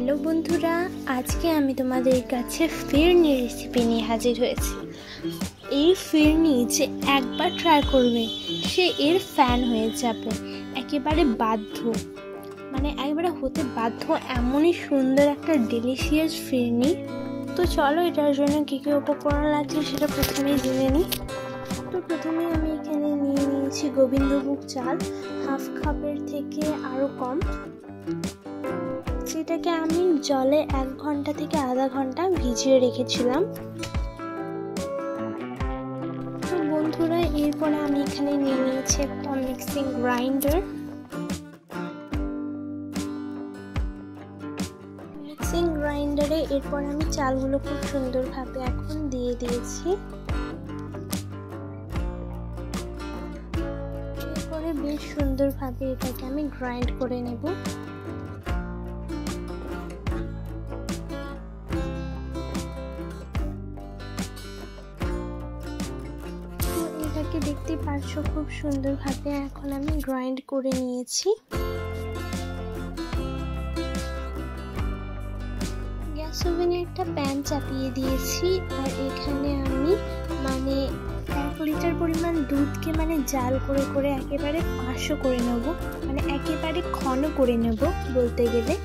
Hello বন্ধুরা, আজকে আমি তোমাদের কাছে ফিরনি রেসিপি নিয়ে হাজির হয়েছি। এই ফিরনি যে একবার ট্রাই করবে সে এর ফ্যান হয়ে যাবে, একেবারে বাধ্য, মানে একবারে হতে বাধ্য। এমনই সুন্দর একটা ডেলিশিয়াস ফিরনি। তো চলো এটার জন্য কী কী উপকরণ লাগছে সেটা প্রথমেই জেনে নিই। তো প্রথমে আমি এখানে নিয়ে নিয়েছি গোবিন্দভোগ চাল, হাফ কাপের থেকে আরও কম, সেটাকে আমি জলে 1 ঘন্টা থেকে আধা ঘন্টা ভিজিয়ে রেখেছিলাম। তো বন্ধুরা, এরপরে আমি এখানে নিয়ে নিয়েছি একটা মিক্সিং গ্রাইন্ডার। মিক্সিং গ্রাইন্ডারে এরপর আমি চালগুলো খুব সুন্দরভাবে এখন দিয়ে দিয়েছি। এরপরে বেশ সুন্দরভাবে এটাকে আমি গ্রাইন্ড করে নেব। দেখতে পাচ্ছ খুব সুন্দরভাবে এখন আমি গ্রাইন্ড করে নিয়েছি। গ্যাস ওভেনে একটা প্যান চাপিয়ে দিয়েছি, আর এখানে আমি 1 লিটার পরিমাণ দুধকে জাল করে করে একেবারে 500 করে নেব, একেবারে ঘন করে নেব বলতে গেলে।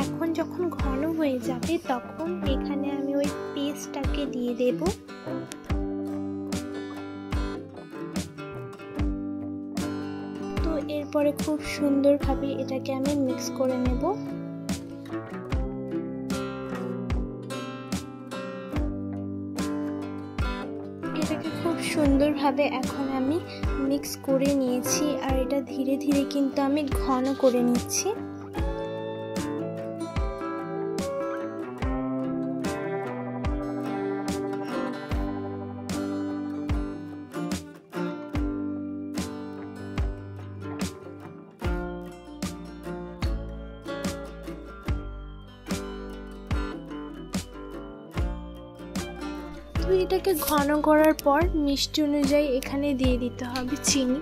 এখন যখন ঘন হয়ে যাবে তখন এখানে আমি ওই পেস্টটাকে দিয়ে দেব। তো এরপরে খুব সুন্দরভাবে এটাকে আমি মিক্স করে নেব। এটাকে খুব সুন্দরভাবে এখন আমি মিক্স করে নিয়েছি, আর এটা ধীরে ধীরে কিন্তু আমি ঘন করে নিচ্ছি। তো এটাকে ঘন করার পর মিষ্টি অনুযায়ী এখানে দিয়ে দিতে হবে চিনি।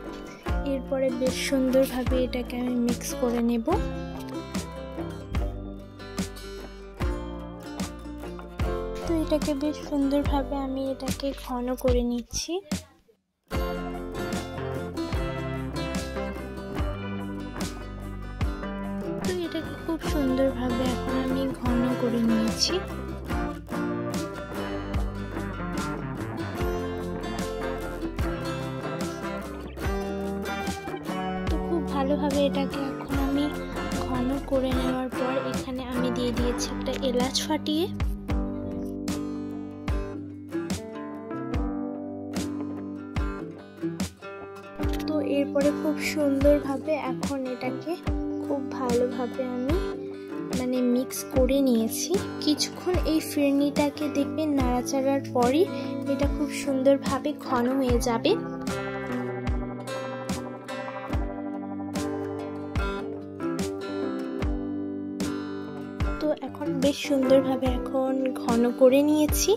এরপরে বেশ সুন্দরভাবে এটাকে আমি মিক্স করে নেব। তো এটাকে বেশ সুন্দরভাবে আমি এটাকে ঘন করে নিচ্ছি। তো এটাকে খুব সুন্দরভাবে এখন আমি ঘন করে নিয়েছি। ভালোভাবে এটাকে এখন আমি ঘন করে নেওয়ার পর এখানে আমি দিয়ে দিয়েছি একটা এলাচ ফাটিয়ে। তো এরপরে খুব সুন্দরভাবে এখন এটাকে খুব ভালোভাবে আমি মিক্স করে নিয়েছি। কিছুক্ষণ এই ফিরনিটাকে দেখবেন নাড়াচাড়ার পরই এটা খুব সুন্দরভাবে ঘন হয়ে যাবে। তো এখন বেশ সুন্দরভাবে এখন ঘন করে নিয়েছি।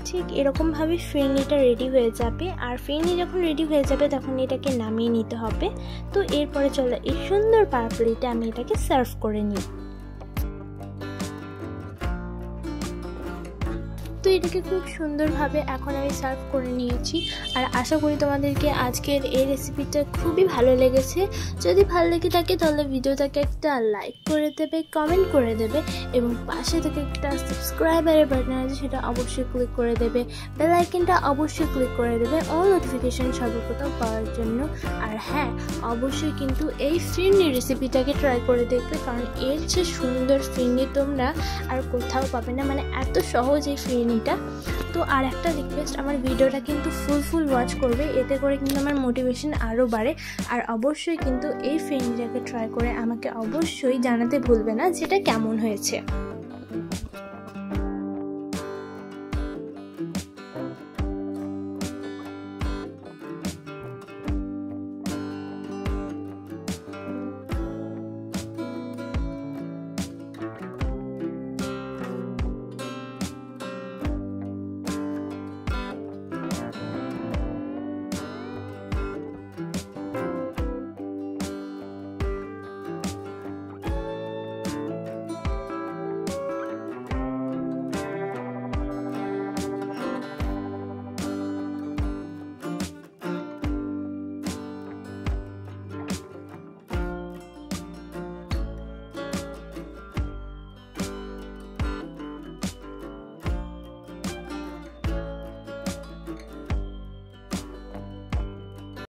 ঠিক এরকমভাবে ফিরনিটা রেডি হয়ে যাবে, আর ফিরনি যখন রেডি হয়ে যাবে তখন এটাকে নামিয়ে নিতে হবে। তো এরপরে চলো এই সুন্দর পাপড়িটা আমি এটাকে সার্ভ করে নিই। তো এটাকে খুব সুন্দরভাবে এখন আমি সার্ভ করে নিয়েছি, আর আশা করি তোমাদেরকে আজকের এই রেসিপিটা খুবই ভালো লেগেছে। যদি ভালো লেগে থাকে তাহলে ভিডিওটাকে একটা লাইক করে দেবে, কমেন্ট করে দেবে, এবং পাশে থেকে একটা সাবস্ক্রাইবারের বাটন আছে সেটা অবশ্যই ক্লিক করে দেবে, বেল আইকনটা অবশ্যই ক্লিক করে দেবে অল নোটিফিকেশন সর্বপ্রথম পাওয়ার জন্য। আর হ্যাঁ, অবশ্যই কিন্তু এই ফিরনি রেসিপিটাকে ট্রাই করে দেখবে, কারণ এর যে সুন্দর ফিরনি তোমরা আর কোথাও পাবে না, এত সহজ এই ফিরনি। তো আর একটা রিকোয়েস্ট, আমার ভিডিওটা কিন্তু ফুল ওয়াচ করবে, এতে করে কিন্তু আমার মোটিভেশন আরও বাড়ে। আর অবশ্যই কিন্তু এই ফিরনিটাকে ট্রাই করে আমাকে অবশ্যই জানাতে ভুলবে না যেটা কেমন হয়েছে।